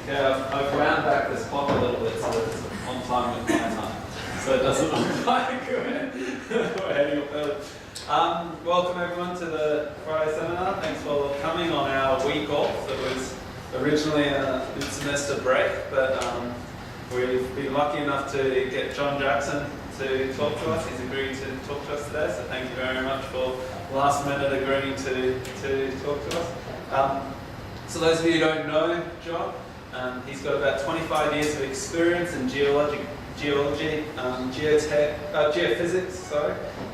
Okay, I've wound back this clock a little bit so that it's on time with my time. So it doesn't look like we're heading up early. Welcome everyone to the Friday seminar. Thanks for coming on our week off. It was originally a mid-semester break, but we've been lucky enough to get John Jackson to talk to us. He's agreed to talk to us today, so thank you very much for last minute agreeing to talk to us. So those of you who don't know John, he's got about 25 years of experience in geology, geophysics,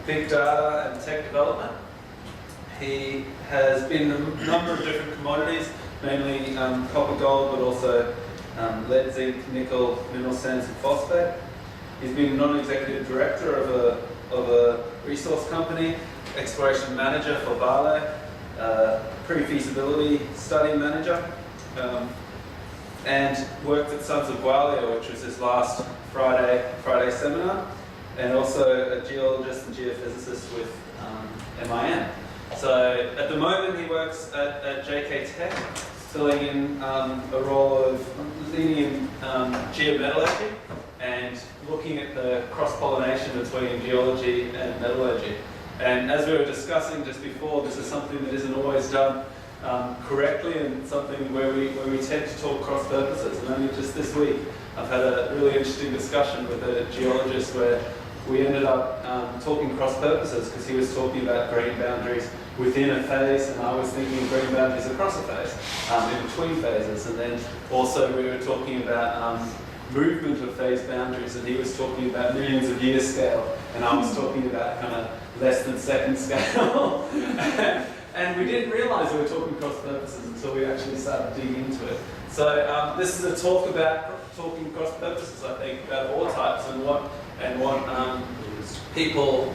big data and tech development. He has been in a number of different commodities, mainly copper, gold, but also lead, zinc, nickel, mineral sands and phosphate. He's been non-executive director of a resource company, exploration manager for Vale, pre-feasibility study manager, and worked at Sons of Gwalia, which was his last Friday seminar, and also a geologist and geophysicist with MIN. So at the moment he works at JK Tech, filling in a role of leading geometallurgy and looking at the cross-pollination between geology and metallurgy. And as we were discussing just before, this is something that isn't always done correctly, and something where we tend to talk cross purposes. And only just this week I've had a really interesting discussion with a geologist where we ended up talking cross purposes, because he was talking about grain boundaries within a phase, and I was thinking grain boundaries across a phase, in between phases. And then also we were talking about movement of phase boundaries, and he was talking about millions of year scale, and I was talking about kind of less than second scale. And we didn't realise we were talking cross purposes until we actually started digging into it. So this is a talk about talking cross purposes, I think, about ore types and what people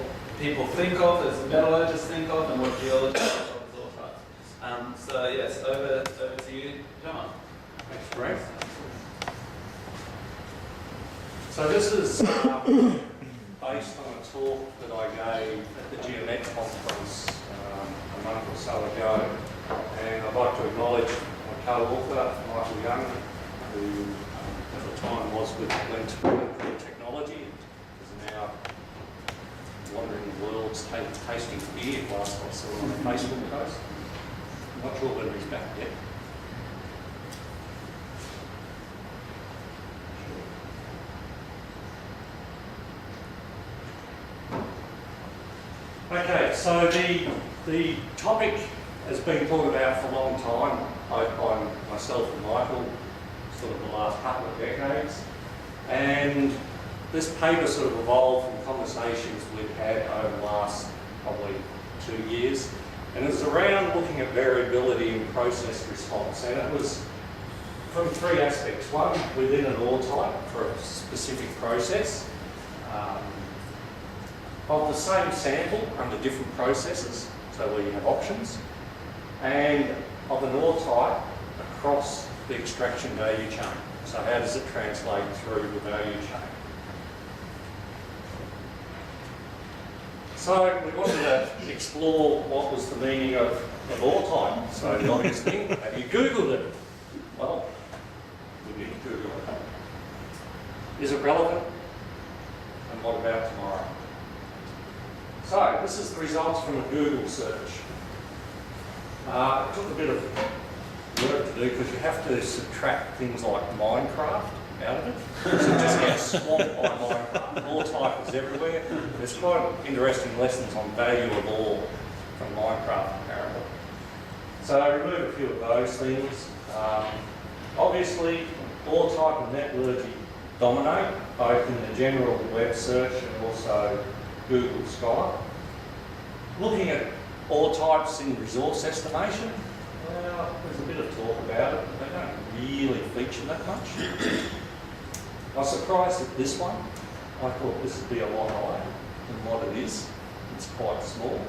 think of as metallurgists think of, and what geologists think of as ore types. So yes, over to you, John. Thanks, Greg. So this is based on a talk that I gave at the Geomet conference a month or so ago, and I'd like to acknowledge my co-author, Michael Young, who at the time was with Glenn Technology, is now wandering the world tasting beer last I saw on a Facebook post. I'm not sure whether he's back yet. Okay, so the topic has been thought about for a long time by myself and Michael, sort of the last couple of decades, and this paper sort of evolved from conversations we've had over the last probably 2 years, and it was around looking at variability in process response, and it was from three aspects. One, within an ore type for a specific process, of the same sample under different processes, so where you have options, and of an ore type across the extraction value chain. So how does it translate through the value chain? So we wanted to explore what was the meaning of ore type. So the obvious thing, have you Googled it? Well, we didn't Google it. Is it relevant? And what about tomorrow? So this is the results from a Google search. It took a bit of work to do because you have to subtract things like Minecraft out of it. So it just gets swamped by Minecraft. Ore type is everywhere. There's quite interesting lessons on value of ore from Minecraft apparently. So I remove a few of those things. Obviously, ore type and metallurgy dominate, both in the general web search and also Google Scholar. Looking at ore types in resource estimation, well, there's a bit of talk about it, but they don't really feature that much. I was surprised at this one. I thought this would be a lot higher than what it is. It's quite small.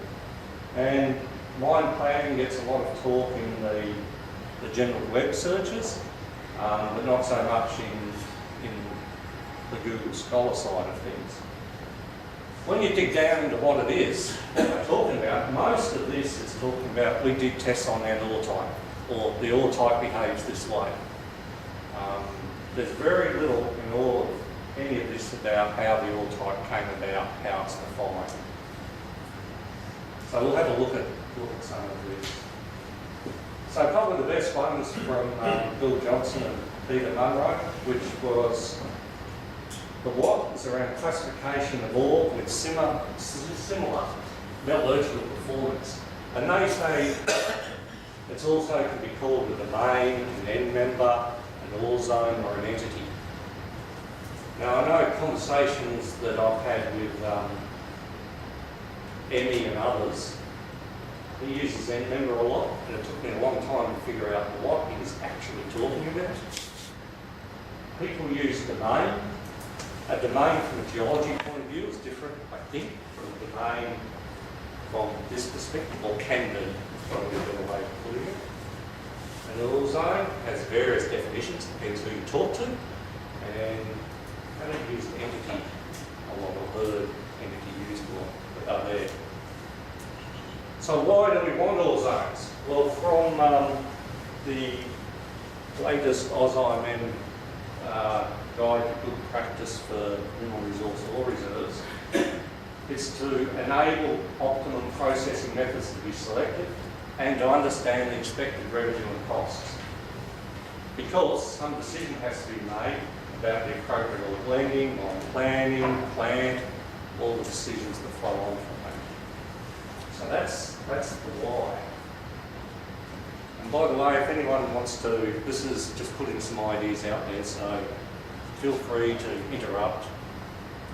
And mine planning gets a lot of talk in the general web searches, but not so much in the Google Scholar side of things. When you dig down into what it is, what we're talking about, most of this is talking about we did tests on an ore type, or the ore type behaves this way. There's very little in all of any of this about how the ore type came about, how it's defined. So we'll have a look at some of this. So probably the best one was from Bill Johnson and Peter Munro, which was the what is around classification of ore with similar metallurgical performance. And they say it also can be called a domain, an end member, an ore zone, or an entity. Now I know conversations that I've had with Emmy and others, he uses end member a lot, and it took me a long time to figure out what he was actually talking about. People use domain. A domain from a geology point of view is different, I think, from a domain from this perspective, or can be, probably a better way of putting it. An ore zone has various definitions, depends who you talk to, and I don't use entity a lot, or heard entity used a lot, but they're there. So why do we want ore zones? Well, from the latest AusIMM Guide to Good Practice for Mineral Resource Ore Reserves, is to enable optimum processing methods to be selected and to understand the expected revenue and costs. Because some decision has to be made about the appropriate ore blending, mine planning, plant, all the decisions that flow on from that. So that's the why. And by the way, if anyone wants to, this is just putting some ideas out there, so feel free to interrupt,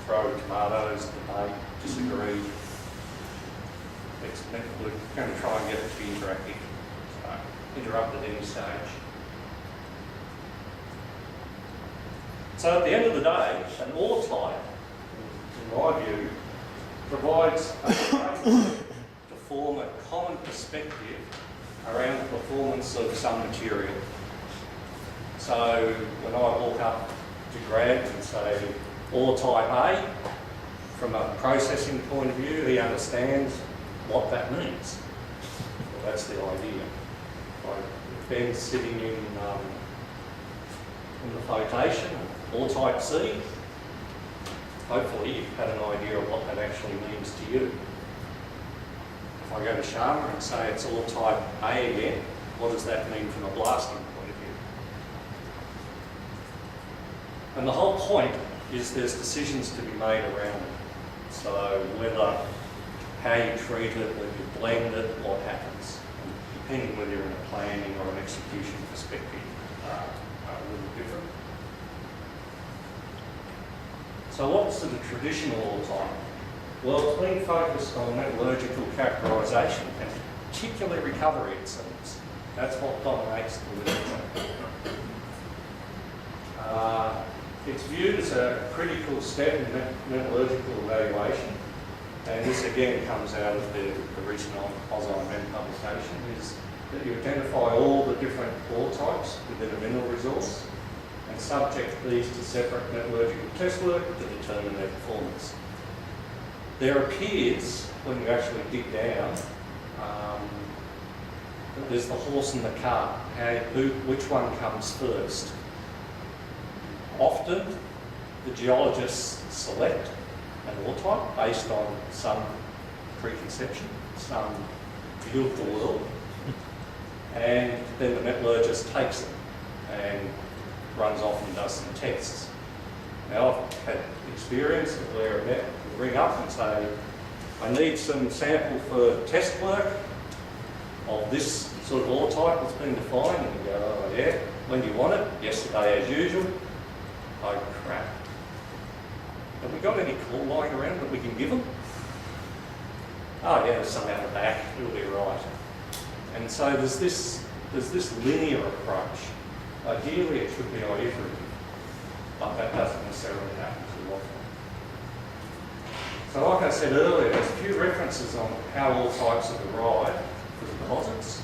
throw tomatoes, debate, disagree. We're going to try and get it to be interactive. So interrupt at any stage. So at the end of the day, an ore type, in my view, provides a framework to form a common perspective around the performance of some material. So when I walk up to Grant and say ore type A, from a processing point of view, he understands what that means. Well, that's the idea. Like Ben's sitting in the flotation, ore type C, hopefully you've had an idea of what that actually means to you. If I go to Sharma and say it's ore type A again, what does that mean from a blasting point of view? And the whole point is there's decisions to be made around it. So whether, how you treat it, whether you blend it, what happens. And depending whether you're in a planning or an execution perspective, are a little different. So what's the traditional ore type? Well, it's been focused on metallurgical characterisation and particularly recovery, it seems. That's what dominates the literature. It's viewed as a critical step in metallurgical evaluation, and this again comes out of the recent AusIMM publication, is that you identify all the different ore types within a mineral resource and subject these to separate metallurgical test work to determine their performance. There appears, when you actually dig down, that there's the horse and the cart, which one comes first. Often, the geologists select an ore type based on some preconception, some view of the world, and then the metallurgist takes it and runs off and does some tests. Now, I've had experience where a met will ring up and say, I need some sample for test work of this sort of ore type that's been defined, and you go, oh yeah, when do you want it? Yesterday as usual. Oh crap. Have we got any coal lying around that we can give them? Oh yeah, there's some out the back, it'll be right. And so there's this linear approach. Ideally it should be iterative, but that doesn't necessarily happen too often. So like I said earlier, there's a few references on how ore types are derived for the deposits,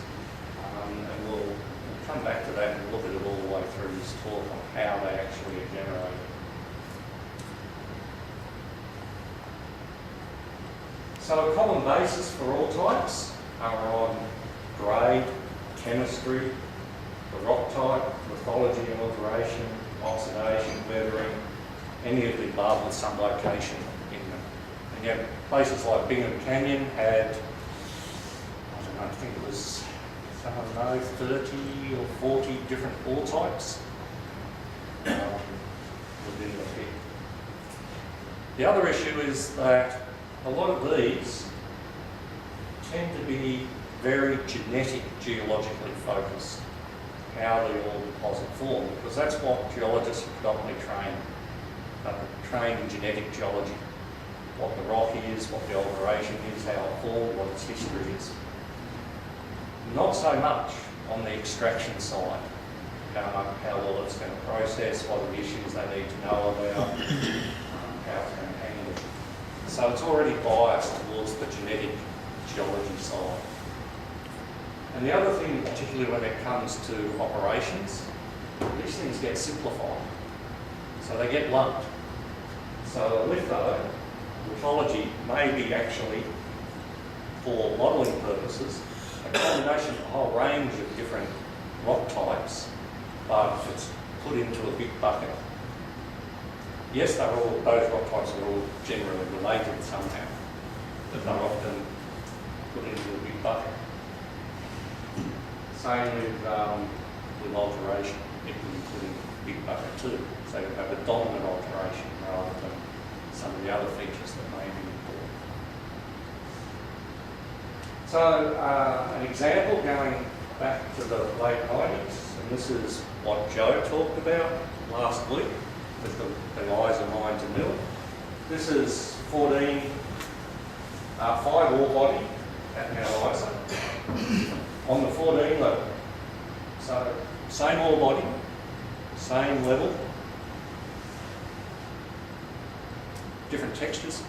and we'll come back to that and look at it all the way through this talk on how they actually are generated. So a common basis for all types are on grade, chemistry, the rock type, lithology and alteration, oxidation, weathering, any of the above with some location in them. And yet places like Bingham Canyon had, I don't know, I think it was, I don't know, 30 or 40 different ore types within the pit. The other issue is that a lot of these tend to be very genetic, geologically focused, how the ore deposit formed, because that's what geologists are predominantly trained in genetic geology. What the rock is, what the alteration is, how it formed, what its history is. Not so much on the extraction side, how well it's going to process, what are the issues they need to know about, how it's going to handle it. So it's already biased towards the genetic geology side. And the other thing, particularly when it comes to operations, these things get simplified. So they get lumped. So a lithology may be actually, for modelling purposes, a combination of a whole range of different rock types, but it's put into a big bucket. Yes, those rock types are all generally related somehow, but they're often put into a big bucket. Same with alteration, it can be put in a big bucket too. So you have a dominant alteration rather than some of the other features that may be important. So an example going back to the late 90s, and this is what Joe talked about last week with the Eliza mine to mill. This is 5 ore body at Mount Eliza on the 14 level. So same ore body, same level, different textures.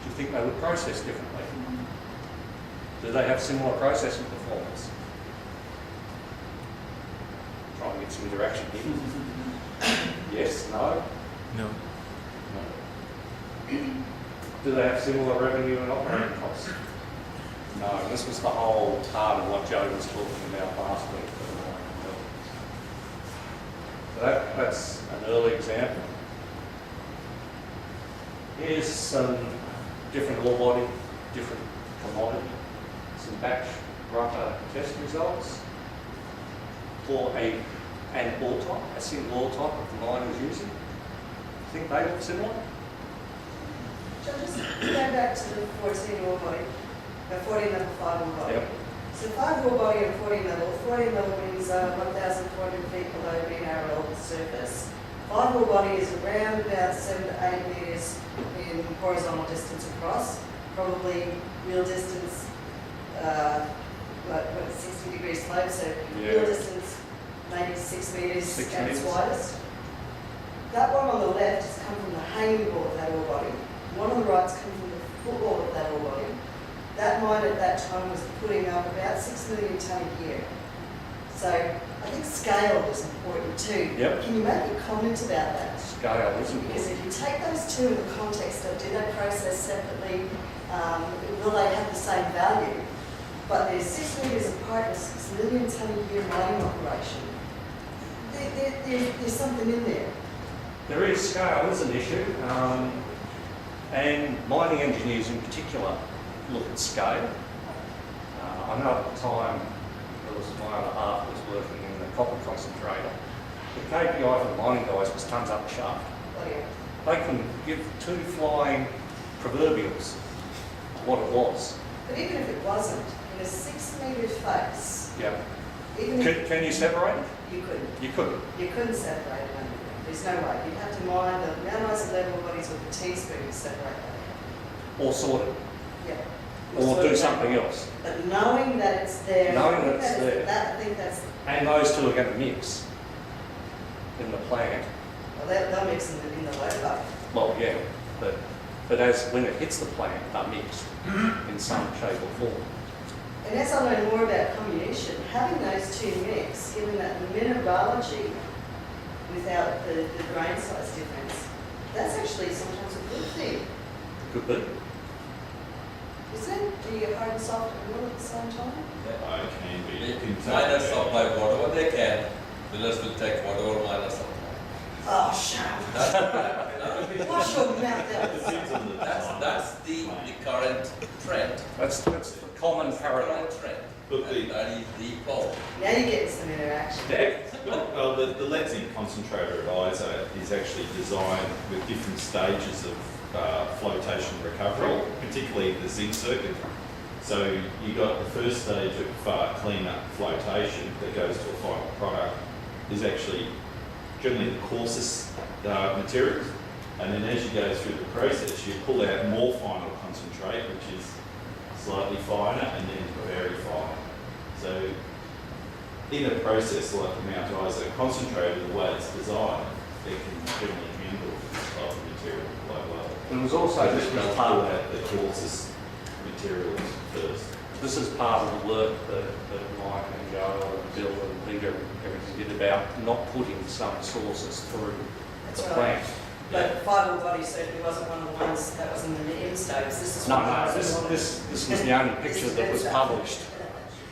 Do you think they would process differently? Do they have similar processing performance? Try and get some interaction here. Yes, no? No. No. Do they have similar revenue and operating costs? No, and this was the whole part of what Joe was talking about last week. So that's an early example. Here's some different ore body, different commodity, some batch rougher test results for an ore type, a single ore type that the mine was using. Think they look similar? So just go back to the 14 ore body, the 14 level 5 ore body. Yep. So 5 ore body and 14 level means 1,400 feet below mean RL surface. 5 ore body is around about 7 to 8 metres in horizontal distance across, probably real distance, when it's 60 degrees slope, so real distance maybe 6 metres 6 at its metres. widest. That one on the left has come from the hanging wall of that ore body. One on the right's come from the footwall of that ore body. That mine at that time was putting up about 6 million tonne a year. So I think scale is important too. Yep. Can you make a comment about that? Scale is Because important. if you take those two in the context of do they process separately, will they have the same value? But they're 6 metres apart and 6 million tonne a year mining operation. There's something in there. There is scale is an issue, and mining engineers in particular look at scale. I know at the time, there was my other half was working in the copper concentrator. The KPI for the mining guys was tonnes up the shaft. Bloody hell. They can give 2 flying proverbials of what it was. But even if it wasn't, in a 6 metre face, Yeah. even if Can you separate it? you couldn't. You couldn't. You couldn't separate it underground. There's no way. You'd have to mine the Mount Isa level bodies with a teaspoon to separate that. Or sort it. Yeah. Or So do that- something else. But knowing that it's there, Knowing I think that it's there. I think that's, And those two are going to mix in the plant. well, they'll mix in the load bucket. Well, yeah, but as when it hits the plant, they're mixed in some shape or form. And as I learn more about comminution, having those two mix, given that the mineralogy without the grain size difference, that's actually sometimes a good thing. Could be. Isn't it? Do you get hard and soft and middle at the same time? I can be. They can find us supply whatever they can. Millers will take whatever miners supply. Oh, shut up. Wash your mouth out. That's the current trend. That's the common paradigm. Current trend. Look, And that is the pole. Now you're getting some interaction. well, the lead zinc concentrator advisor is actually designed with different stages of flotation recovery, particularly the zinc circuit. So you got the first stage of clean-up flotation that goes to a final product is actually generally the coarsest materials, and then as you go through the process, you pull out more final concentrate, which is slightly finer and then very fine. So in a process like the Mount Isa concentrator, the way it's designed, it can generally handle this type of material quite well. And there's also, So this just was pull part of, out the coarsest materials first. this is part of the work that Mike and Joe and Bill and Peter and everything did about not putting some sources through That's the right. plant. But fibre body certainly wasn't one of the ones that was in the end stage. This is No, what no, was on it. this was the only picture that was published.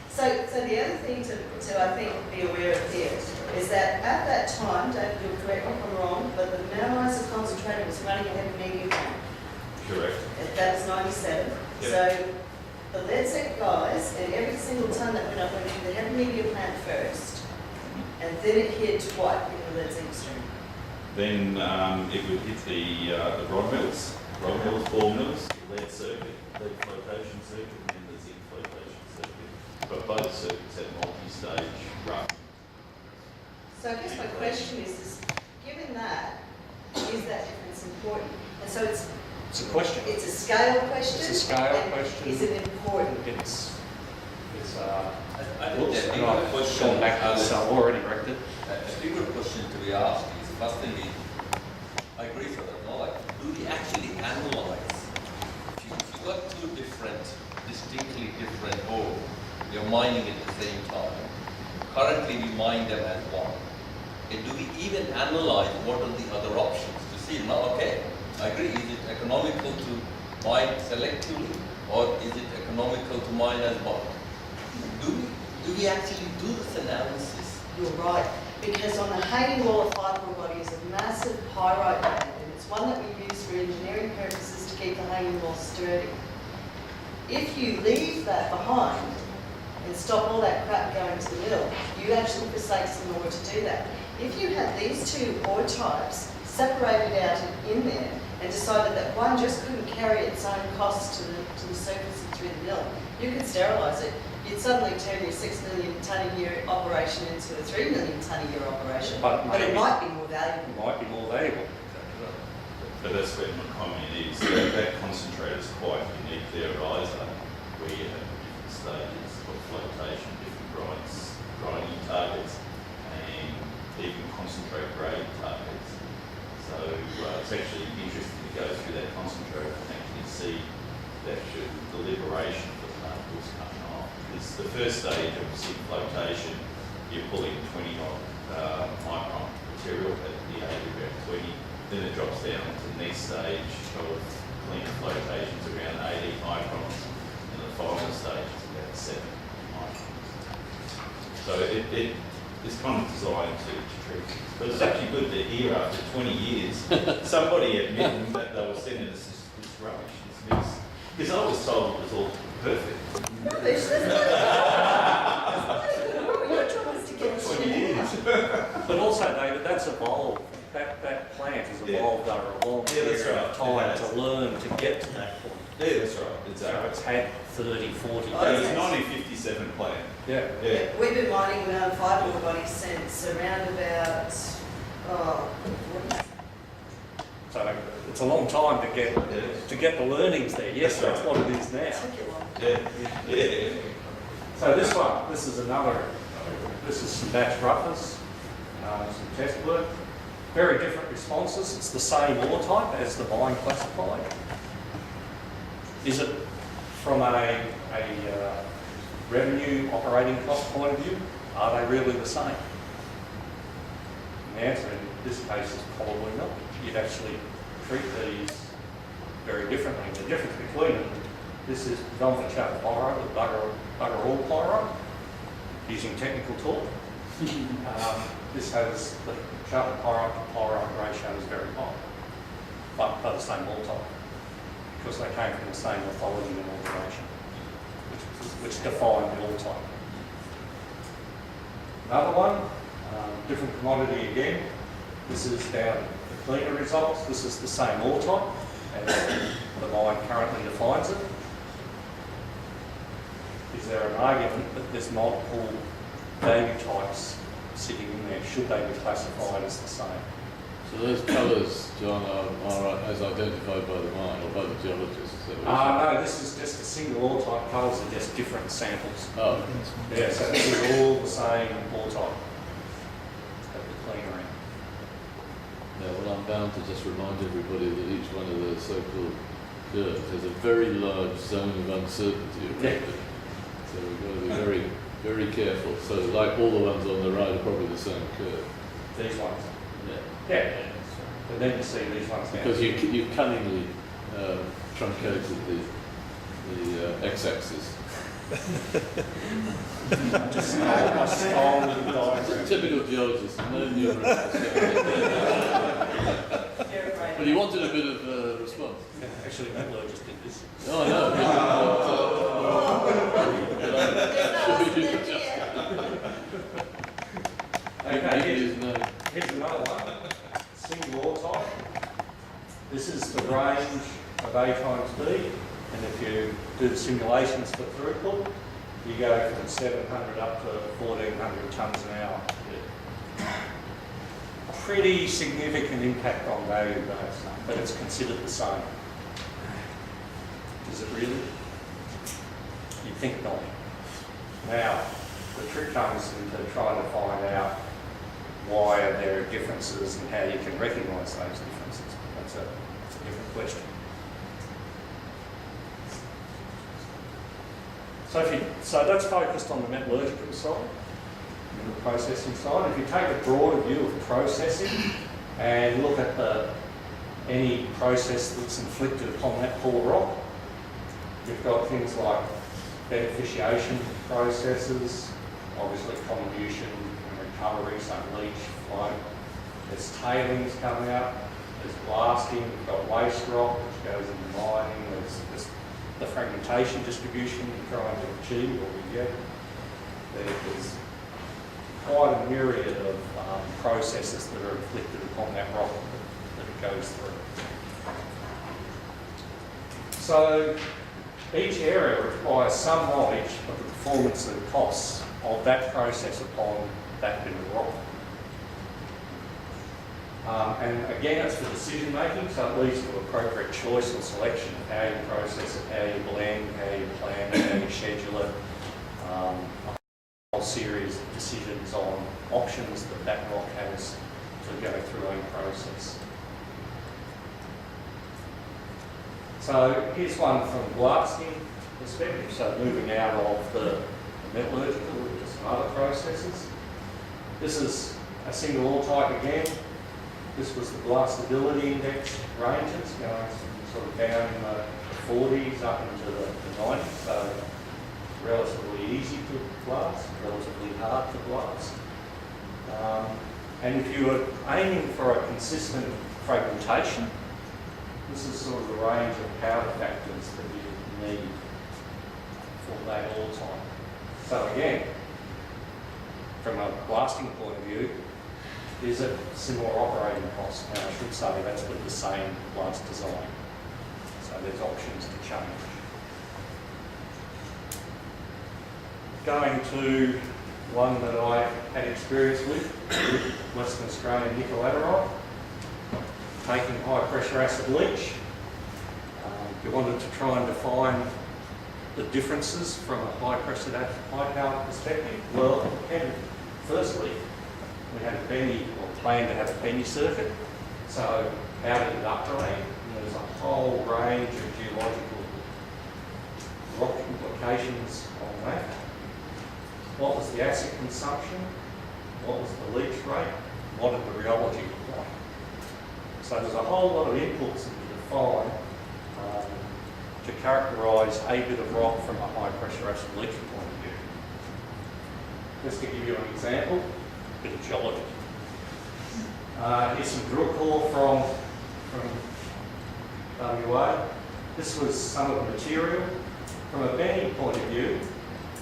So the other thing to I think be aware of here is that at that time, David, you'll correct me if I'm wrong, but the Mount Isa concentrator was running a heavy media plant. Correct. That was 97. Yep. So the lead zinc guys, and every single ton that went up went into the heavy media plant first, and then it hit what in the lead zinc stream? Then it would hit the rod mills, ball mills, lead circuit, lead flotation circuit, and then the zinc flotation circuit. But both circuits have multi-stage run. So I guess my question is given that, is that difference important? And so it's It's a question. a scale question. It's a scale and question. Is it important? It's I think whoops, the no, bigger question, gone back to Alex, this, already corrected. a bigger question to be asked is, first thing is, I agree with that, no, like, do we actually analyze? If you got two different, distinctly different ore, you're mining at the same time. Currently, we mine them as one. And do we even analyze what are the other options to see, now, okay, I agree, is it economical to mine selectively, or is it economical to mine as bulk? Do we actually do this analysis? You're right, because on the hanging wall of fibre body is a massive pyrite band, and it's one that we use for engineering purposes to keep the hanging wall sturdy. If you leave that behind and stop all that crap going to the mill, you actually forsake some ore to do that. If you had these two ore types separated out in there and decided that one just couldn't carry its own costs to the surface and through the mill, you could sterilise it. You'd suddenly turn your 6 million tonne a year operation into a 3 million tonne a year operation. But But it maybe- might be more valuable. It might be more valuable. But that's where my comment is, that concentrator is quite unique there, Isa, where you have different stages of flotation, different grinding targets, and even concentrate grade targets. So it's actually interesting to go through that concentrator and actually see the liberation of the particles coming off. It's the first stage of zinc flotation, you're pulling 20 micron material at the age of about 20, then it drops down to the next stage of clean flotation to around 80 microns, and the final stage is about 7 microns. So it's kind of designed to treat things. But it's actually good to hear after 20 years somebody admitting that they were sending us this rubbish, this mess. Because I was told it was all perfect. Rubbish, that's not your job is to get us 20 years. But also, David, that's evolved. That plant has Yeah. evolved over a long Yeah, that's period right. of time It to has. learn to get to that point. Yeah, that's right, So exactly. it's had 30, 40 Oh, It was years. a 1957 plan. Yeah. Yeah. We've been mining fibre ore body since around about, what is it? So it's a long time to get the learnings there. Yes, That's that's right. what it is now. It took you long. Yeah, yeah. So this is some batch roughers, some test work. Very different responses. It's the same ore type as the mine classified. Is it from a revenue operating cost point of view? Are they really the same? And the answer in this case is probably not. You'd actually treat these very differently. The difference between them, this is predominantly chalk pyrite with bugger all pyrite, using technical talk. this has the carbon chloride to chloride ratio is very high, but they're the same ore type because they came from the same morphology and alteration, which defined the ore type. Another one, different commodity again. This is down the cleaner results. This is the same ore type as the mine currently defines it. Is there an argument that there's multiple value types sitting in there? Should they be classified as the same? So those colours, John, are as identified by the mine or by the geologists? Is that what you're saying? No, this is just a single ore type. Colours are just different samples. Oh, Yeah, so this is all the same ore type at the cleaner end. yeah, well, I'm bound to just remind everybody that each one of the so-called curves has a very large zone of uncertainty around Yeah. it. So we've got to be very, very careful. So like all the ones on the right are probably the same curve. These ones. Yeah. Yeah. But then you see these ones now. Because you cunningly truncated the x-axis. I stole the diagram. Typical geologist, no numerals. But he wanted a bit of response. Actually, metallurgist did this. No, I know. Okay, No. here's another one. Single ore type. This is the range of A times B, and if you do the simulations for throughput, you go from 700 up to 1400 tonnes an hour. Pretty significant impact on value base, but it's considered the same. Is it really? You'd think not. Now, the trick comes into trying to find out why are there differences and how you can recognise those differences. That's a different question. So that's focused on the metallurgical side and the processing side. If you take a broader view of processing and look at any process that's inflicted upon that poor rock, you've got things like beneficiation processes, obviously comminution and recovery, so leach, flow. There's tailings coming out, there's blasting, we've got waste rock which goes into mining, there's the fragmentation distribution you're trying to achieve or we get. There's quite a myriad of processes that are inflicted upon that rock that it goes through. So each area requires some knowledge of the performance and costs of that process upon that bit of rock. And again, it's for decision making, so it leads to appropriate choice or selection of how you process it, how you blend, how you plan it, how you schedule it. A whole series of decisions on options that rock has to go through a process. So here's one from blasting perspective, so moving out of the metallurgical into some other processes. This is a single ore type again. This was the blastability index ranges going from sort of down in the 40s up into the 90s, so relatively easy to blast, relatively hard to blast. And if you were aiming for a consistent fragmentation, this is sort of the range of powder factors that you need for that ore type. So again, from a blasting point of view, is it similar operating costs? Now I should say that's with the same blast design. So there's options to change. Going to one that I had experience with Western Australian nickel laterite, taking high pressure acid leach. We wanted to try and define the differences from a high pressure, high power perspective. Well, firstly, we had a penny, or planned to have a penny circuit. So how did it operate? There's a whole range of geological rock implications on that. What was the acid consumption? What was the leach rate? What did the rheology look like? So there's a whole lot of inputs that you define to characterise a bit of rock from a high pressure acid leaching point of view. Just to give you an example, a bit of geology. Here's some drill core from WA. This was some of the material. From a bending point of view,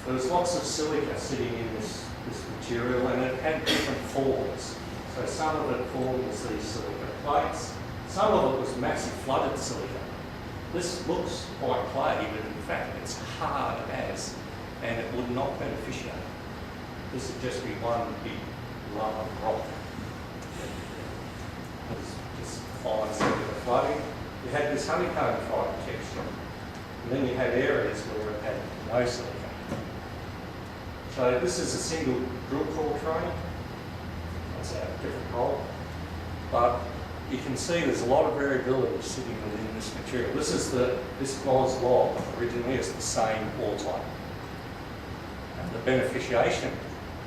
there was lots of silica sitting in this material, and it had different forms. So some of it formed as these silica plates. Some of it was massive flooded silica. This looks quite clay, but in fact it's hard as, and it would not beneficiate. This would just be one big lump of rock. It's just fine silica flooding. You had this honeycomb type texture, and then you had areas where it had no silica. So this is a single drill core tray. That's a different hole. But you can see there's a lot of variability sitting within this material. This was log originally, it's the same ore type. And the beneficiation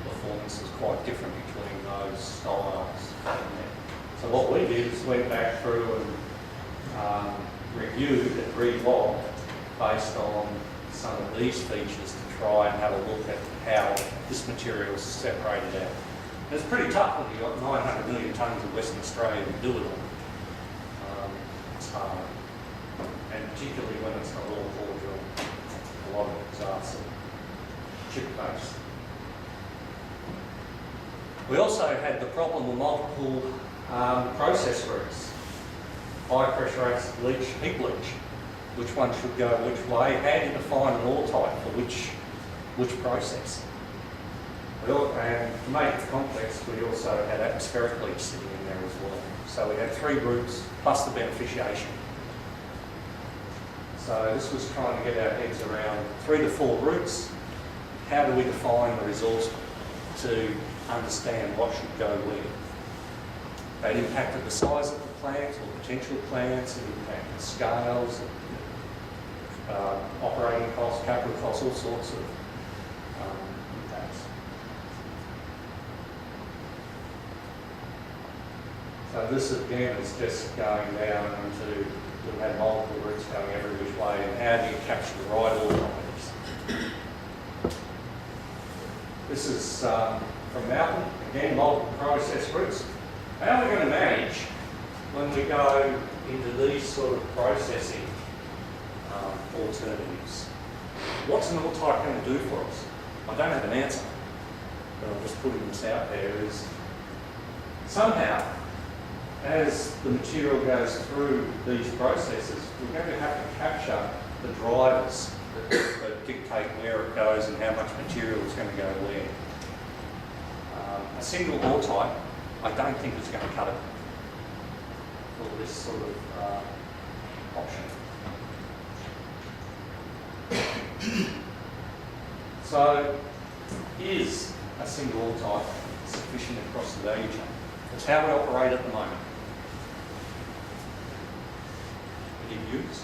performance was quite different between those styles. So what we did is went back through and reviewed and re-logged based on some of these features to try and have a look at how this material is separated out. And it's pretty tough when you've got 900 million tonnes of Western Australia to do it on. It's hard. And particularly when it's not all core drill. A lot of it's arson, chip based. We also had the problem of multiple process routes. High pressure acid leach, heap leach. Which one should go which way? How do you define an ore type for which process? And to make it complex, we also had atmospheric leach sitting in there as well. So we had 3 groups plus the beneficiation. So this was trying to get our heads around 3 to 4 groups. How do we define the resource to understand what should go where? That impacted the size of the plant or potential plants, it impacted scales, operating costs, capital costs, all sorts of impacts. So this again is just going down into, we had multiple routes going every which way, and how do you capture the right ore properties? This is from Malcolm, again multiple process routes. How are we going to manage when we go into these sort of processing alternatives? What's an ore type going to do for us? I don't have an answer, but I'm just putting this out there, is somehow as the material goes through these processes, we're going to have to capture the drivers that dictate where it goes and how much material is going to go where. A single ore type, I don't think is going to cut it for this sort of option. So, is a single ore type sufficient across the value chain? That's how we operate at the moment. Any views?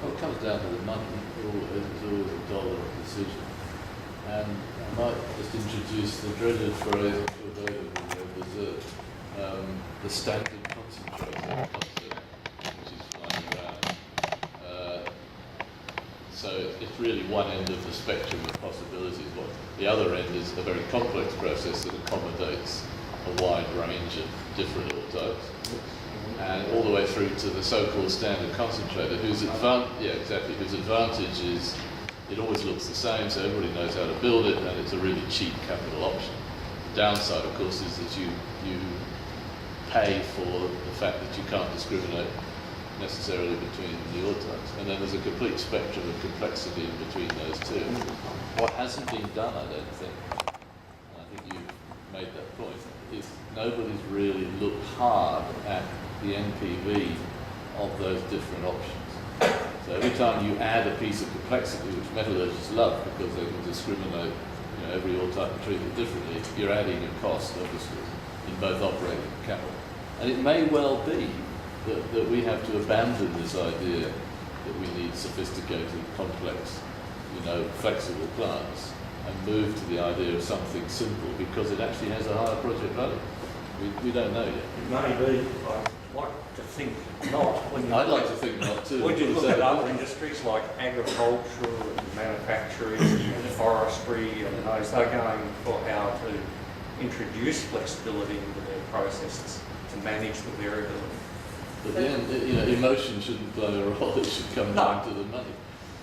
Well, it comes down to the money. It's always a dollar decision. And I might just introduce the dreaded phrase, I'm sure David will observe, the standard concentrator concept, which is flying around. So it's really one end of the spectrum of possibilities. What the other end is a very complex process that accommodates a wide range of different ore types, and all the way through to the so-called standard concentrator, whose advantage is it always looks the same, so everybody knows how to build it, and it's a really cheap capital option. The downside, of course, is that you pay for the fact that you can't discriminate necessarily between the ore types. And then there's a complete spectrum of complexity in between those two. What hasn't been done, I don't think, and I think you made that point, is nobody's really looked hard at the NPV of those different options. So every time you add a piece of complexity, which metallurgists love because they can discriminate, every ore type and treat it differently, you're adding a cost, obviously, in both operating and capital. And it may well be that we have to abandon this idea that we need sophisticated, complex, flexible plants and move to the idea of something simple because it actually has a higher project value. We don't know yet. It may be, I'd like to think not. I'd like to think not too. When you look at other industries like agriculture and manufacturing and forestry and those, they're going for how to introduce flexibility into their processes to manage the variability. But then, emotion shouldn't play a role, it should come down to the money.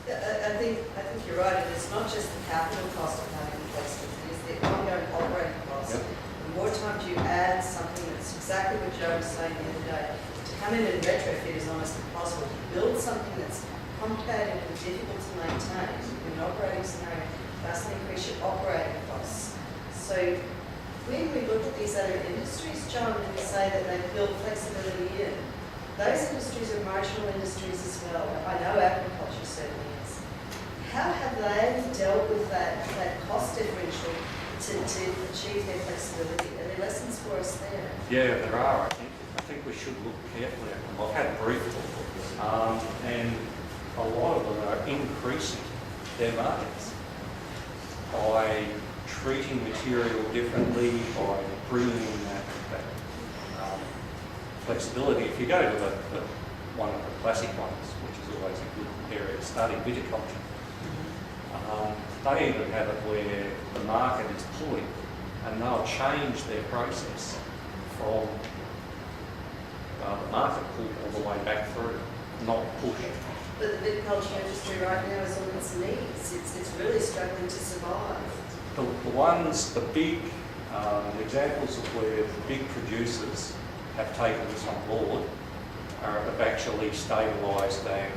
I think you're right, and it's not just the capital cost of having flexibility, it's the ongoing operating cost. Yep. The more times you add something, that's exactly what Joe was saying the other day, to come in and retrofit is almost impossible. To build something that's complicated and difficult to maintain in an operating scenario, that's going to increase your operating costs. So when we look at these other industries, John, and we say that they build flexibility in, those industries are marginal industries as well. I know agriculture certainly is. How have they dealt with that cost differential to achieve their flexibility? Are there lessons for us there? Yeah, there are, I think. I think we should look carefully at them. I've had a brief look, and a lot of them are increasing their margins by treating material differently, by improving that flexibility. If you go to one of the classic ones, which is always a good area to study, viticulture, they even have it where the market is pulling and they'll change their process from the market pull all the way back through, not push. But the viticulture industry right now is on its knees. It's really struggling to survive. The ones, the big examples of where the big producers have taken this on board have actually stabilised, and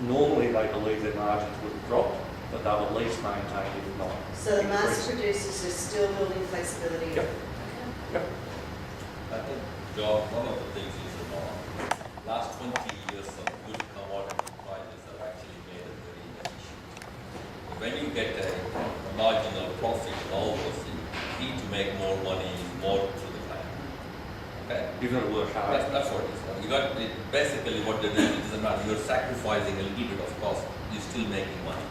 normally they believe their margins would have dropped, but they'll at least maintain, if not So the mass increase. producers are still building flexibility. Yep. Yep. I think, John, one of the things is last 20 years of good commodity prices have actually made it very inefficient. When you get a marginal profit and all those things, key to make more money is more through the plant. Okay? You've got to work hard. That's what it is. You got it, basically what they're doing, it doesn't matter. You're sacrificing a little bit of cost, you're still making money.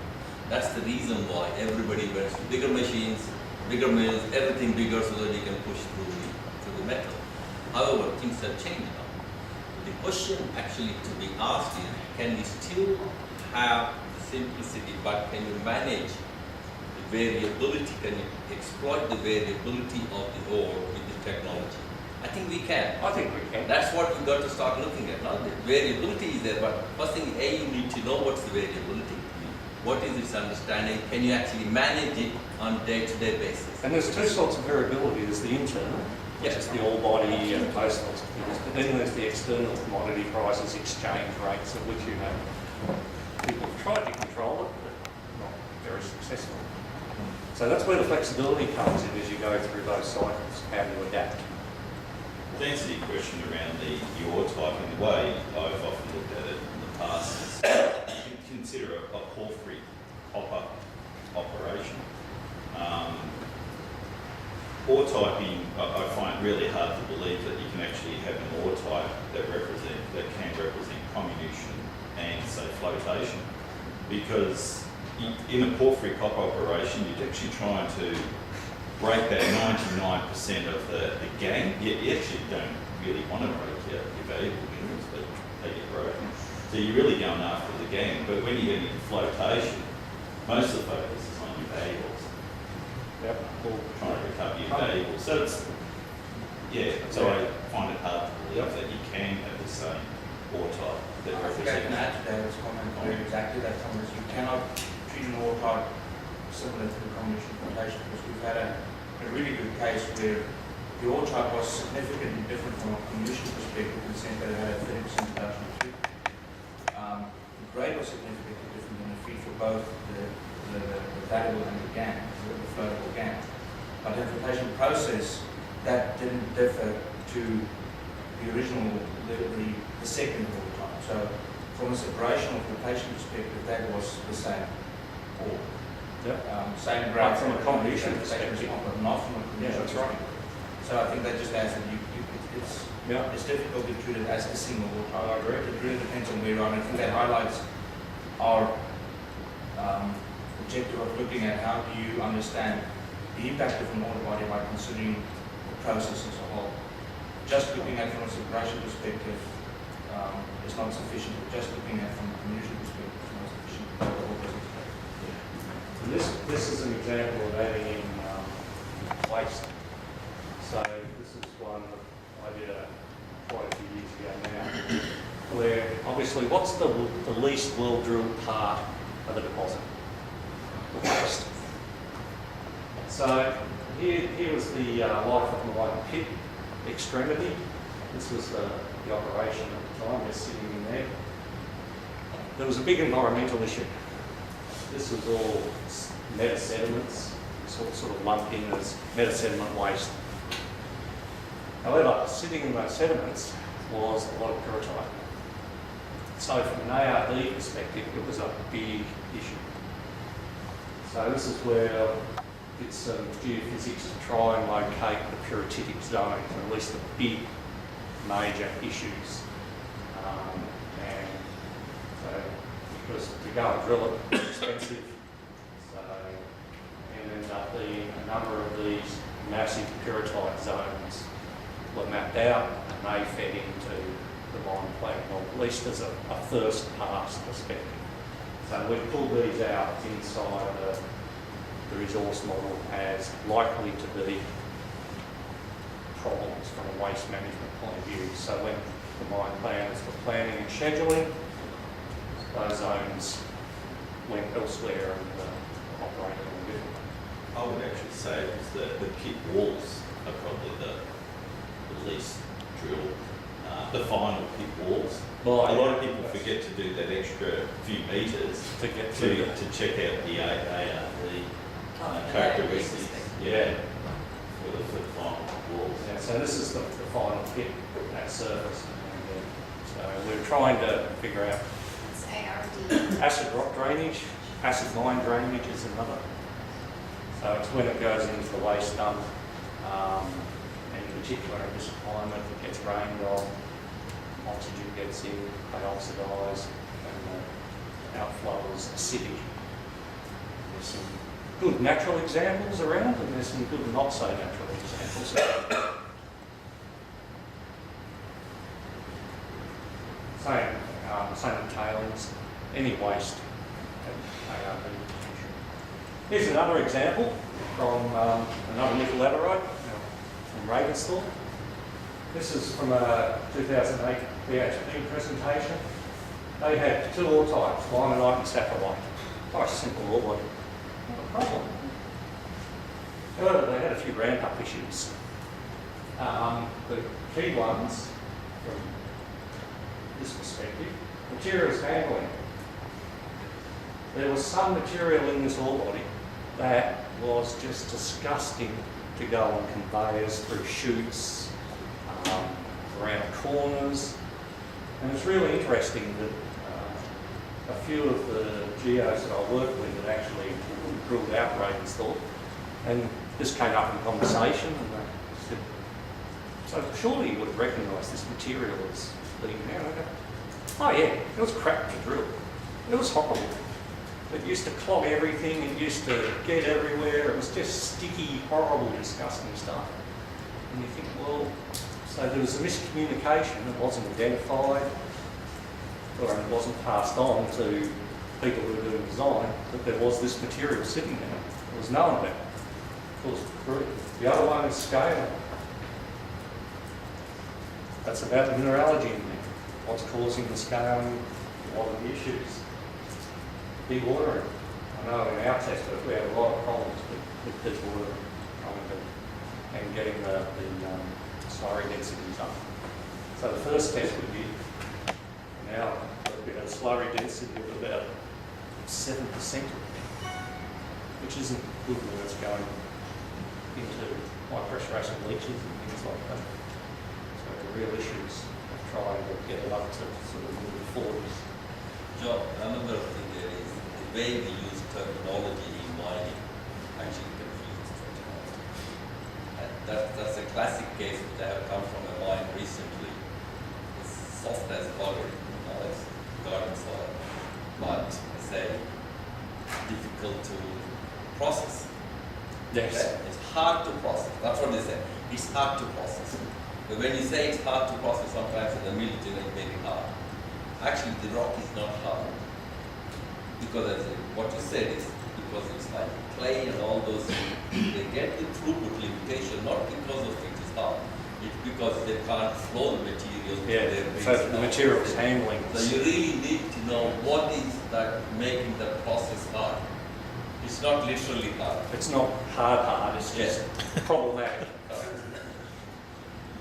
That's the reason why everybody wants bigger machines, bigger mills, everything bigger so that you can push through the metal. However, things have changed now. The question actually to be asked is, can we still have the simplicity, but can you manage the variability? Can you exploit the variability of the ore with the technology? I think we can. I think we can. That's what we've got to start looking at. Now, the variability is there, but first thing, you need to know what's the variability. What is its understanding? Can you actually manage it on a day-to-day basis? And there's two sorts of variability. There's the internal, which is the ore body and those sorts of things. But then there's the external commodity prices, exchange rates, of which you have people have tried to control it, but not very successfully. So that's where the flexibility comes in as you go through those cycles. How do you adapt? To answer your question around the ore typing, the way I've often looked at it in the past is you can consider a porphyry hopper operation. Ore typing, I find really hard to believe that you can actually have an ore type that can represent comminution and say flotation, because in a porphyry copper operation, you're actually trying to break that 99% of the gang. You actually don't really want to break your valuable minerals, but they get broken. So you're really going after the gang. But when you get into flotation, most of the focus is on your valuables. Yep. Or trying to recover your valuables. So it's, so I find it hard to believe that you can have the same ore type that I think I can represents. add to David's comment very exactly that, Thomas. You cannot treat an ore type similar to the comminution flotation, because we've had a really good case where the ore type was significantly different from a comminution perspective in the sense that it had a 30% reduction of feed. The grade was significantly different in the feed for both the valuable and the GAN, the floatable GAN. But the flotation process, that didn't differ to the original, the second ore type. So from a separation or flotation perspective, that was the same ore. Yep. Same But grade from a combination perspective. but not from a combination Yeah, that's right. perspective. So I think that just adds that it's difficult to treat it as a single ore type. I agree. It really depends on where you are, and I think that highlights our objective of looking at how do you understand the impact of an ore body by considering the process as a whole. Just looking at it from a separation perspective is not sufficient. Just looking at it from a comminution perspective is not sufficient. The whole business. And this is an example of adding in waste. So this is one that I did quite a few years ago now, where obviously what's the least well-drilled part of the deposit? The waste. So here was the life of mine pit extremity. This was the operation at the time, they're sitting in there. There was a big environmental issue. This was all metasediments, sort of lumped in as metasediment waste. However, sitting in those sediments was a lot of pyrrhotite. So from an ARD perspective, it was a big issue. So this is where did some geophysics to try and locate the pyrrhotic zone, or at least the big major issues. And so, because to go and drill it was expensive, so it ended up being a number of these massive pyrrhotite zones were mapped out and they fed into the mine plan, or at least as a first pass perspective. So we pulled these out inside the resource model as likely to be problems from a waste management point of view. So when the mine planners were planning and scheduling, those zones went elsewhere and operated a little differently. I would actually say is that the pit walls are probably the least drilled, the final pit walls. Well, a lot of people forget to do that extra few metres to get to check out the ARD characteristics. Yeah, for the final walls. Yeah, so this is the final pit at surface. And, so we're trying to figure out It's ARD. acid rock drainage, acid mine drainage is another. So it's when it goes into the waste dump, and in particular in this climate, it gets rained on, oxygen gets in, they oxidise, and the outflow is acidic. There's some good natural examples around, and there's some good not so natural examples. Same with tailings, any waste. Here's another example from another nickel laterite from Ravensthorpe. This is from a 2008 BHP presentation. They had two ore types, limonite and saprolite. Quite a simple ore body. Not a problem. However, they had a few ramp-up issues. The key ones, from this perspective, materials handling. There was some material in this ore body that was just disgusting to go on conveyors through chutes, around corners. And it's really interesting that a few of the geos that I worked with had actually drilled out Ravensthorpe, and this came up in conversation, and they said, so surely you would have recognised this material as being there. And I go, oh yeah, it was crap to drill. It was horrible. It used to clog everything, it used to get everywhere, it was just sticky, horrible, disgusting stuff. And you think, well, so there was a miscommunication, it wasn't identified, or it wasn't passed on to people who were doing design, that there was this material sitting there. It was known about. Of course, the other one is scale. That's about the mineralogy in there. What's causing the scaling, what are the issues? Big watering. I know in our test work we have a lot of problems with big watering and getting the slurry densities up. So the first test we did, now we had a slurry density of about 7%, which isn't good when it's going into high pressure acid leaches and things like that. So the real issues of trying to get it up to sort of mid 40s. John, another thing there is the way we use terminology in mining actually confuses terminology. And that's a classic case which I have come from a mine recently. It's soft as butter, it's garden soil, but I say difficult to process. Yes. Okay? It's hard to process. That's what they say. It's hard to process. But when you say it's hard to process, sometimes in the mill it's very hard. Actually, the rock is not hard. Because as what you said is because it's like clay and all those, they get the throughput limitation, not because of it is hard, it's because they can't flow the material to Yeah, their so base the now. materials handling. So you really need to know what is that making the process hard. It's not literally hard. It's not hard, it's just problematic.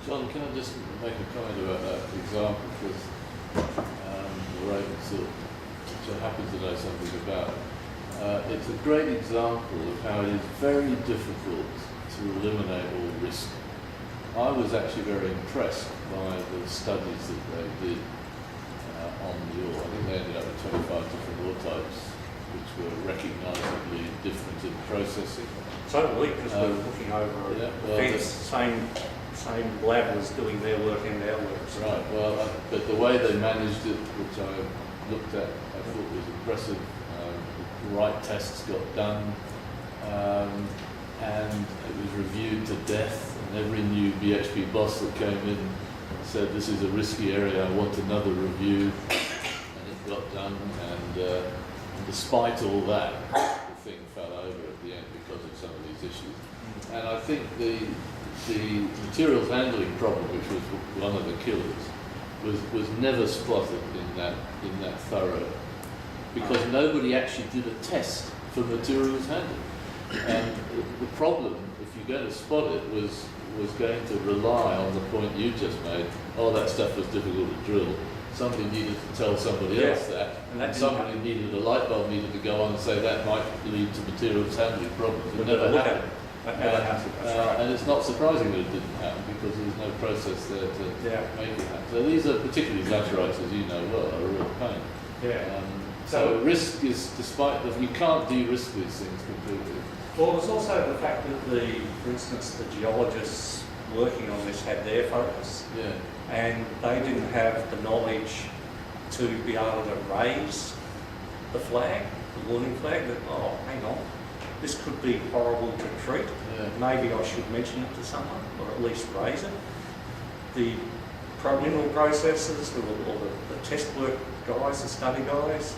John, can I just make a comment about that example? Because Ray which I happen to know something about. It's a great example of how it is very difficult to eliminate all risk. I was actually very impressed by the studies that they did on the ore. I think they ended up with 25 different ore types, which were recognisably different in processing. Totally, because we're looking over Yeah, a well, fence, same lab was doing their work and our work. So- Right, well, but the way they managed it, which I looked at, I thought was impressive. The right tests got done, and it was reviewed to death, and every new BHP boss that came in said, this is a risky area, I want another review, and it got done, and despite all that, the thing fell over at the end because of some of these issues. And I think the materials handling problem, which was one of the killers, was never spotted in that thorough, because nobody actually did a test for materials handling. And the problem, if you're going to spot it, was going to rely on the point you just made. Oh, that stuff was difficult to drill. Somebody needed to tell somebody else that, and that and didn't somebody needed a light bulb needed to go on and say that might lead to materials handling problems. It We've never got to look at happened. it. That never happened. That's right. And it's not surprising that it didn't happen because there's no process there to Yeah. make it happen. So these are, particularly laterites, as you know well, are a real pain. Yeah. So risk is, despite that, you can't de-risk these things completely. Well, there's also the fact that for instance, the geologists working on this had their focus, Yeah. and they didn't have the knowledge to be able to raise the flag, the warning flag, that, oh, hang on, this could be horrible to treat. Yeah. Maybe I should mention it to someone, or at least raise it. The mineral processors, or the test work guys, the study guys,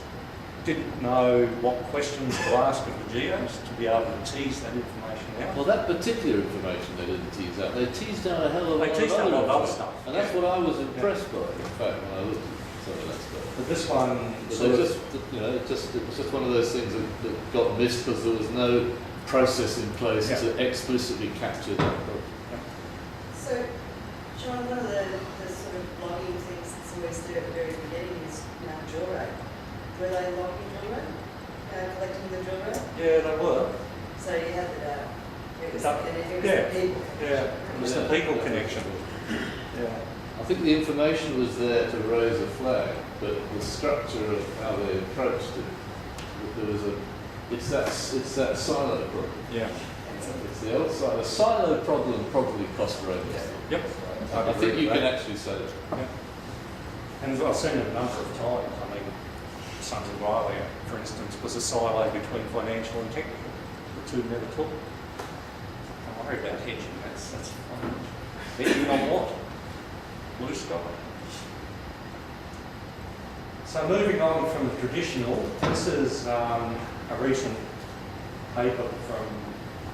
didn't know what questions to ask of the geos to be able to tease that information out. Well, that particular information they didn't tease out. They teased out a hell of a They lot teased of out a lot of other information. stuff. And that's what I was impressed by, in fact, when I looked at some of that stuff. But this one, But sort they of, just, it was just one of those things that got missed because there was no process in place Yeah. to explicitly capture that problem. So, John, one of the sort of logging things that's always there at the very beginning is drill rate. Were they logging drill rate? Collecting the drill rate? yeah, they were. So you had the data. It was, That- and it was yeah. the people. Yeah, it was the Yeah. people connection. Yeah. I think the information was there to raise a flag, but the structure of how they approached it, there was it's that silo problem. Yeah. It's the old silo. The silo problem probably cost ratings. Yep. I think you can actually say that. And as I've seen it a number of times, I mean, Sons of Riley, for instance, was a silo between financial and technical. The two never talk. Don't worry about hedging, that's fine. Hedging on what? Blue sky. So moving on from the traditional, this is a recent paper from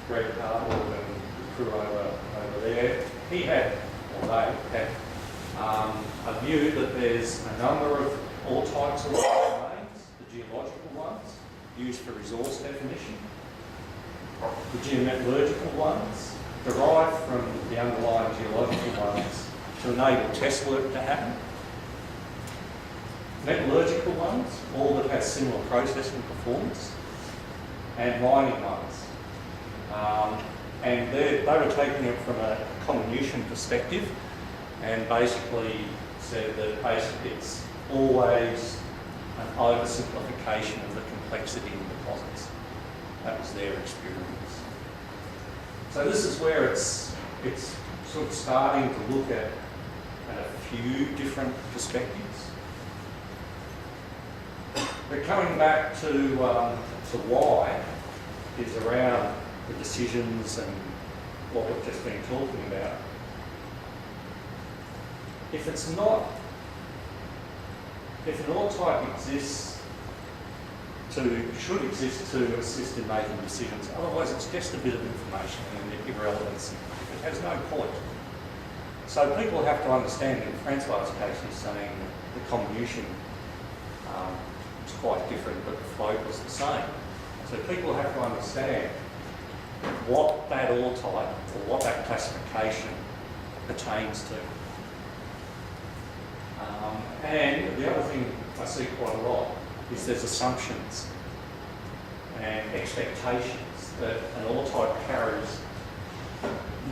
Greg Harwood and the crew over there. He had, or they had, a view that there's a number of ore types of domains, the geological ones, used for resource definition, the geometallurgical ones, derived from the underlying geological ones to enable test work to happen, metallurgical ones, all that has similar processing performance, and mining ones. And they were taking it from a comminution perspective, and basically said that it's always an oversimplification of the complexity in deposits. That was their experience. So this is where it's sort of starting to look at a few different perspectives. But coming back to why is around the decisions and what we've just been talking about. If an ore type exists should exist to assist in making decisions. Otherwise, it's just a bit of information and irrelevancy. It has no point. So people have to understand, in Francois' case, he's saying that the comminution is quite different, but the float was the same. So people have to understand what that ore type or what that classification pertains to. And the other thing I see quite a lot is there's assumptions and expectations that an ore type carries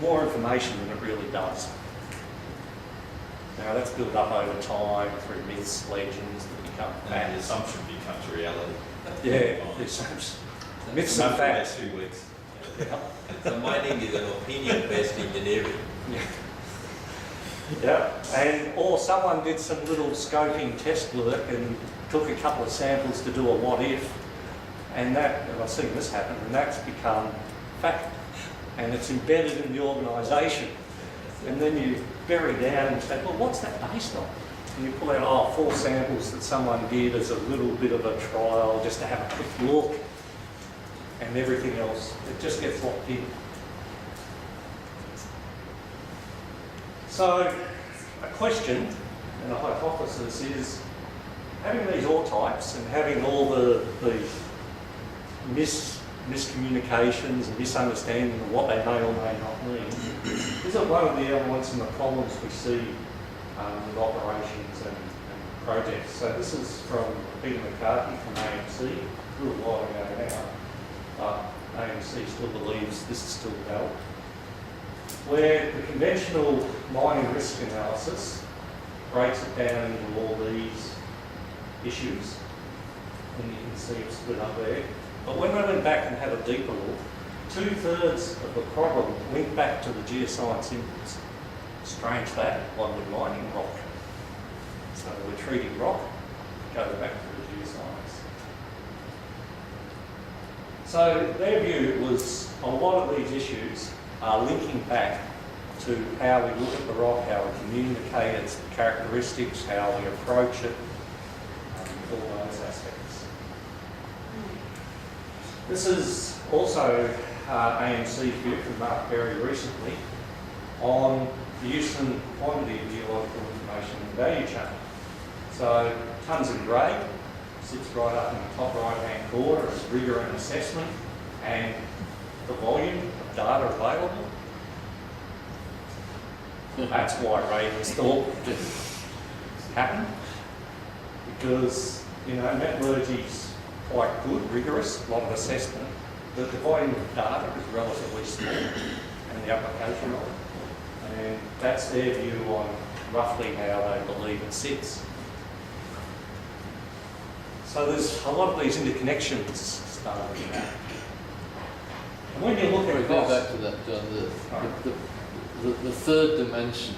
more information than it really does. Now that's built up over time through myths, legends that become And the facts. assumption becomes reality. Yeah, the assumptions. Myths and Enough for about facts. 2 weeks. So mining is an opinion-based engineering. Yeah, and or someone did some little scoping test work and took a couple of samples to do a what if, and that, and I've seen this happen, and that's become fact, and it's embedded in the organisation. And then you bury down and say, well, what's that based on? And you pull out, 4 samples that someone did as a little bit of a trial, just to have a quick look, and everything else, it just gets locked in. So, a question and a hypothesis is, having these ore types and having all the miscommunications and misunderstanding of what they may or may not mean, is it one of the elements and the problems we see with operations and projects? So this is from Peter McCarthy from AMC, a little while ago now, but AMC still believes this is still valid, where the conventional mining risk analysis breaks it down into all these issues, and you can see it split up there. But when I went back and had a deeper look, 2/3 of the problem linked back to the geoscience inputs. Strange that, one would mining rock. So we're treating rock, go back to the geoscience. So their view was a lot of these issues are linking back to how we look at the rock, how we communicate its characteristics, how we approach it, all those aspects. This is also AMC view from Mark Berry recently on the use and quantity of geological information in the value chain. So tonnes and grade sits right up in the top right-hand corner as rigor and assessment, and the volume of data available. That's why ratings thought this happened, because metallurgy's quite good, rigorous, a lot of assessment, but the volume of data is relatively small, and the application of it. And that's their view on roughly how they believe it sits. So there's a lot of these interconnections starting out. And when you look at Go across, back to that, John. The third dimension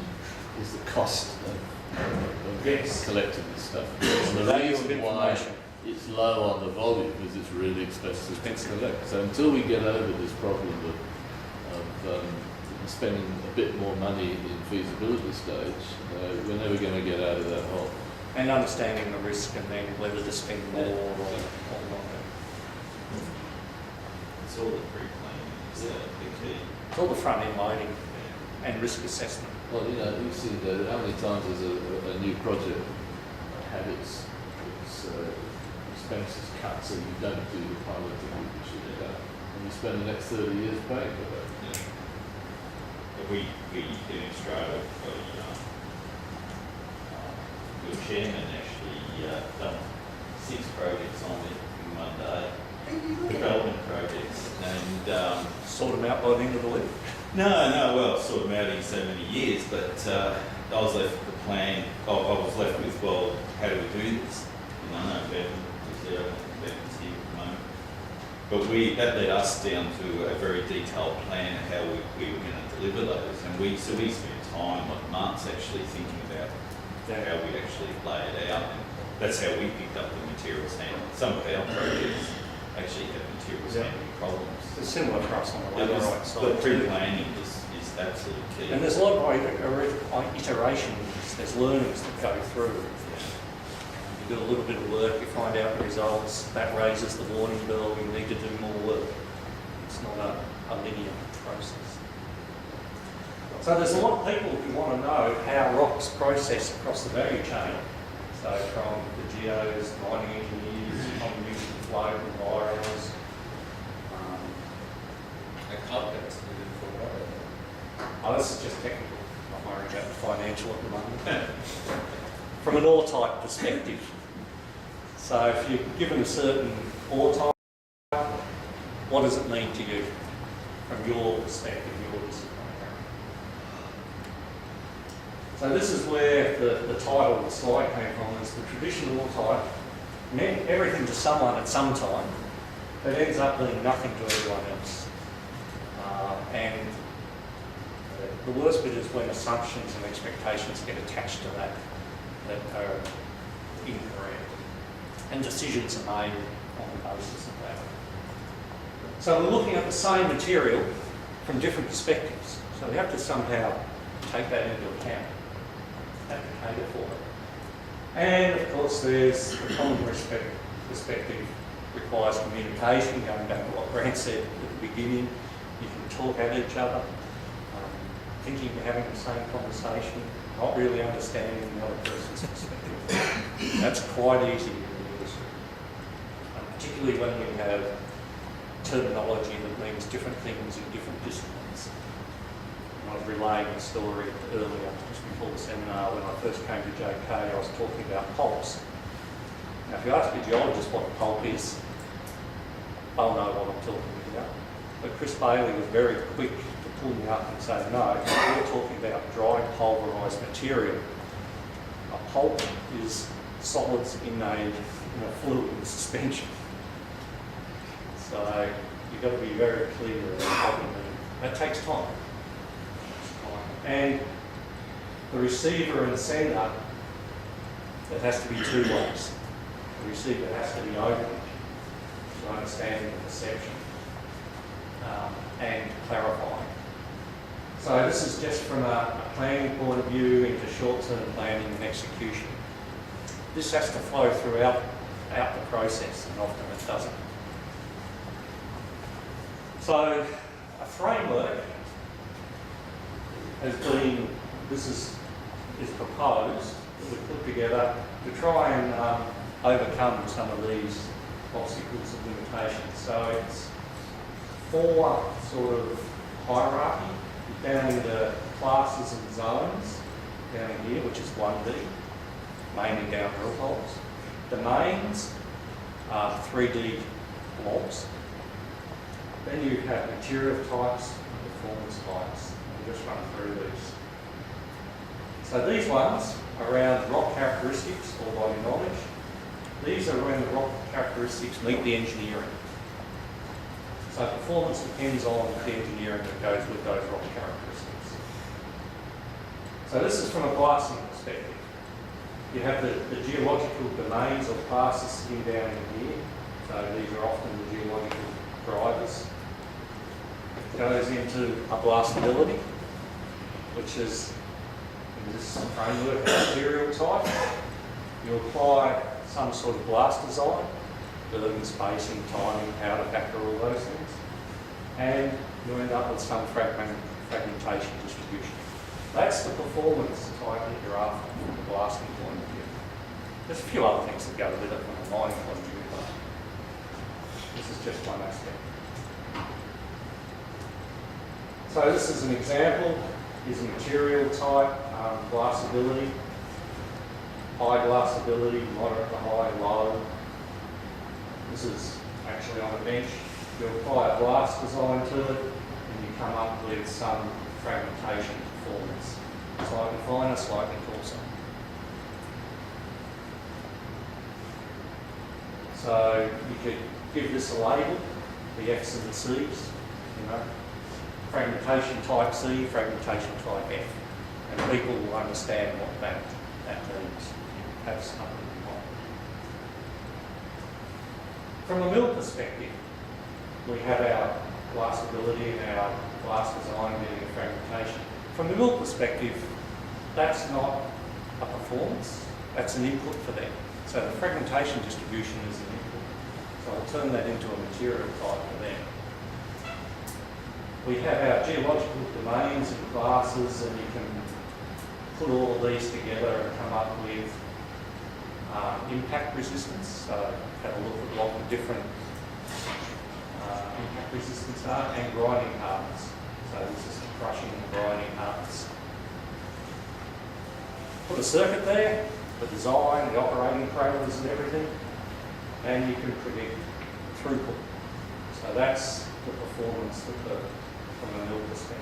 is the cost of Yes. collecting this stuff. the And the value of reason why information. it's low on the volume is it's really expensive to collect. So until we get over this problem of spending a bit more money in feasibility stage, we're never going to get out of that hole. And understanding the risk and then whether to spend more or not. It's all the pre-planning is the key. It's all the front end loading and risk assessment. Well, you've seen how many times there's a new project had its expenses cut, so you don't do the piloting you should have done, and you spend the next 30 years paying for that. Yeah. But we in Australia, your chairman actually done 6 projects on it in one day, development projects, and Sort them out by the end of the week. no, well, sort of out in so many years, but I was left with the plan. I was left with, well, how do we do this? And I know Bevan's here at the moment. But that led us down to a very detailed plan of how we were going to deliver those. And we spent time, like months, actually thinking about how we actually lay it out. And that's how we picked up the materials handling. Some of our projects actually have materials handling problems. It's similar for us on the It was- laterite the side too. pre-planning is absolutely key. And there's a lot of iterations, there's learnings that go through. do a little bit of work, you find out the results, that raises the warning bell, you need to do more work. It's not a linear process. So there's a lot of people who want to know how rocks process across the value chain. So from the geos, mining engineers, from using flow environments. Accountants needed for what? Oh, this is just technical. I'm not worried about the financial at the moment. From an ore type perspective. So if you're given a certain ore type, what does it mean to you from your perspective, your discipline? So this is where the title of the slide came from, is the traditional ore type meant everything to someone at some time, but ends up being nothing to everyone else. And the worst bit is when assumptions and expectations get attached to that are incorrect, and decisions are made on the basis of that. So we're looking at the same material from different perspectives, so we have to somehow take that into account, advocate for it. And of course there's the common perspective requires communication, going back to what Grant said at the beginning. You can talk at each other, thinking you're having the same conversation, not really understanding the other person's perspective. That's quite easy in the industry, particularly when we have terminology that means different things in different disciplines. I was relaying a story earlier, just before the seminar, when I first came to JK, I was talking about pulps. Now, if you ask a geologist what a pulp is, they'll know what I'm talking about. But Chris Bailey was very quick to pull me up and say, no, we're talking about dry pulverised material. A pulp is solids in a fluid in suspension. So you've got to be very clear about what you mean. That takes time. And the receiver and sender, it has to be two ways. The receiver has to be open to understanding the perception and clarifying. So this is just from a planning point of view into short-term planning and execution. This has to flow throughout the process, and often it doesn't. So a framework has been, this is proposed, that we put together to try and overcome some of these obstacles and limitations. So it's 4 sort of hierarchy, down into classes and zones, down in here, which is 1D, mainly down drill holes. Domains are 3D blobs. Then you have material types and performance types. We'll just run through these. So these ones around rock characteristics or body knowledge. These are when the rock characteristics meet the engineering. So performance depends on the engineering that goes with those rock characteristics. So this is from a blasting perspective. You have the geological domains or classes sitting down in here. So these are often the geological drivers. It goes into a blastability, which is in this framework material type. You apply some sort of blast design, burden, spacing, timing, powder factor, all those things, and you end up with some fragmentation distribution. That's the performance type that you're after from the blasting point of view. There's a few other things that go with it from a mining point of view, but this is just one aspect. So this is an example, is a material type, blastability, high blastability, moderate to high, low. This is actually on a bench. You apply a blast design to it and you come up with some fragmentation performance. Slightly finer, slightly coarser. So you could give this a label, the F's and the C's, you know. Fragmentation type C, fragmentation type F. And people will understand what that means. Have something in mind. From a mill perspective, we have our blastability and our blast design getting a fragmentation. From the mill perspective, that's not a performance, that's an input for them. So the fragmentation distribution is an input. So I'll turn that into a material type for them. We have our geological domains and classes, and you can put all of these together and come up with impact resistance. So have a look at what the different impact resistance are, and grinding hardness. So this is the crushing and grinding hardness. Put a circuit there, the design, the operating parameters and everything, and you can predict throughput. So that's the performance from a mill perspective.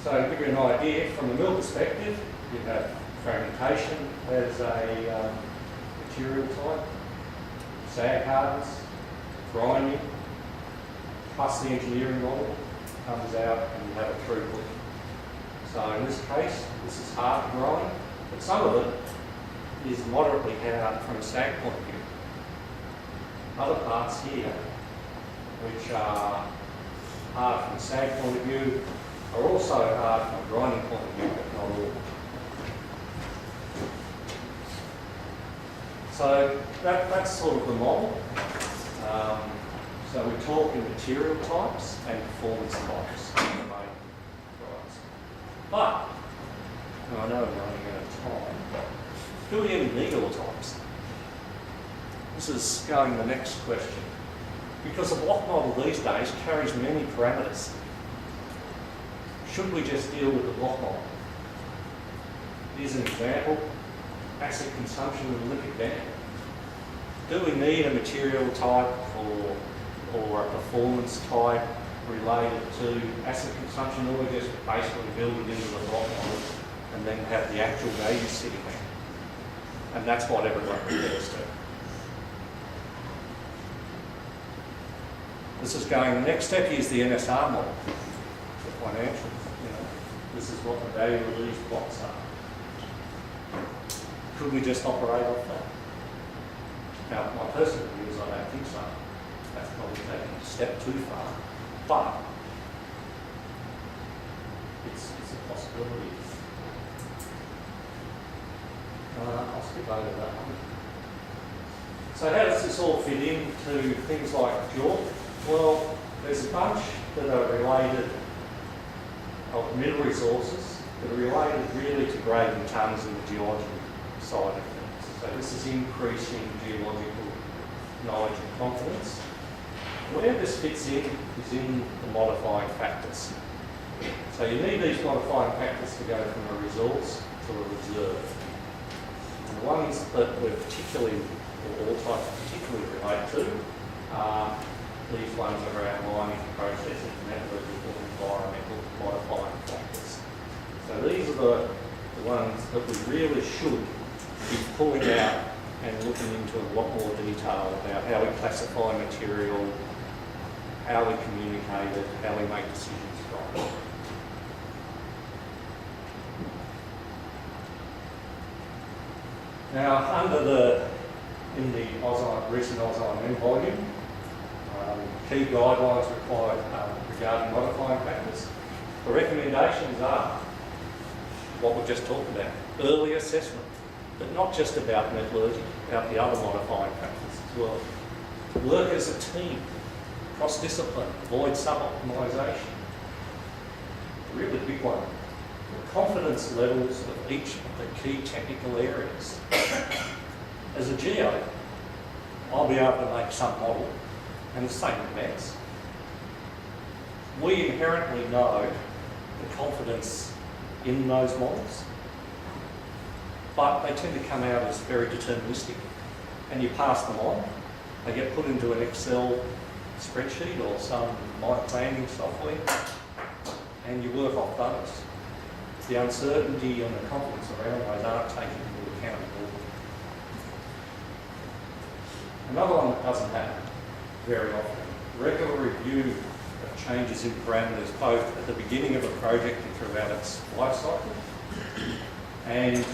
So to give you an idea, from the mill perspective, you have fragmentation as a material type, sag hardness, grinding, plus the engineering model comes out and you have a throughput. So in this case, this is hard to grind, but some of it is moderately hard from a sag point of view. Other parts here, which are hard from a sag point of view, are also hard from a grinding point of view, but not all. So that's sort of the model. So we talk in material types and performance types in the main products. But, and I know I'm running out of time, do we even need all types? This is going to the next question. Because the block model these days carries many parameters. Should we just deal with the block model? Here's an example, acid consumption and liquid dam. Do we need a material type or a performance type related to acid consumption, or we just basically build it into the block model and then have the actual values sitting there? And that's what everyone refers to. This is going, the next step is the NSR model, the financials. This is what the value of these blocks are. Could we just operate off that? Now, my personal view is I don't think so. That's probably taking a step too far. But it's a possibility. I'll skip over that one. So how does this all fit into things like JORC? Well, there's a bunch that are related of mineral resources that are related really to grade in tonnes in the geological side of things. So this is increasing geological knowledge and confidence. Where this fits in is in the modifying factors. So you need these modifying factors to go from a resource to a reserve. And the ones that we're particularly, or all types particularly relate to, are these ones around mining, processing, metallurgical, environmental modifying factors. So these are the ones that we really should be pulling out and looking into a lot more detail about how we classify material, how we communicate it, how we make decisions from it. Now, in the recent AusIMM volume, key guidelines required regarding modifying factors. The recommendations are what we've just talked about, early assessment, but not just about metallurgy, about the other modifying factors as well. Work as a team, cross-discipline, avoid sub-optimisation. A really big one. The confidence levels of each of the key technical areas. As a geo, I'll be able to make some model, and the same with METS. We inherently know the confidence in those models, but they tend to come out as very deterministic. And you pass them on, they get put into an Excel spreadsheet or some mine planning software, and you work off those. The uncertainty and the confidence around those aren't taken into account at all. Another one that doesn't happen very often, regular review of changes in parameters both at the beginning of a project and throughout its life cycle, and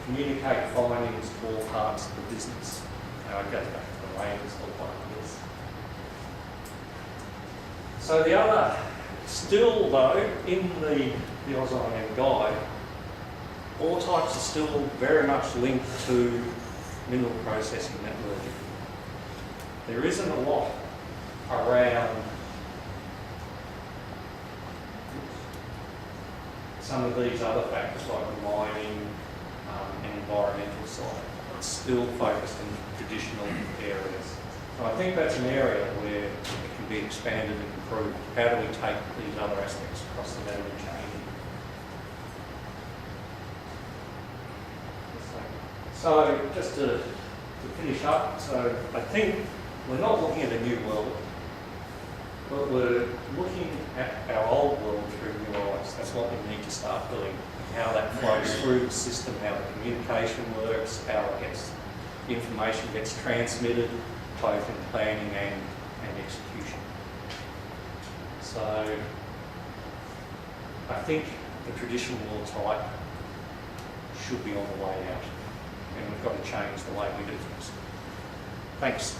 communicate findings to all parts of the business. Now it goes back to the ranges of what it is. So the other, still though, in the AusIMM guide, All types are still very much linked to mineral processing metallurgy. There isn't a lot around some of these other factors like the mining and environmental side. It's still focused in traditional areas. So I think that's an area where it can be expanded and improved. How do we take these other aspects across the value chain? So just to finish up, so I think we're not looking at a new world, but we're looking at our old world through new eyes. That's what we need to start doing. How that flows through the system, how the communication works, how it gets, the information gets transmitted, both in planning and execution. So I think the traditional world type should be on the way out, and we've got to change the way we do things. Thanks.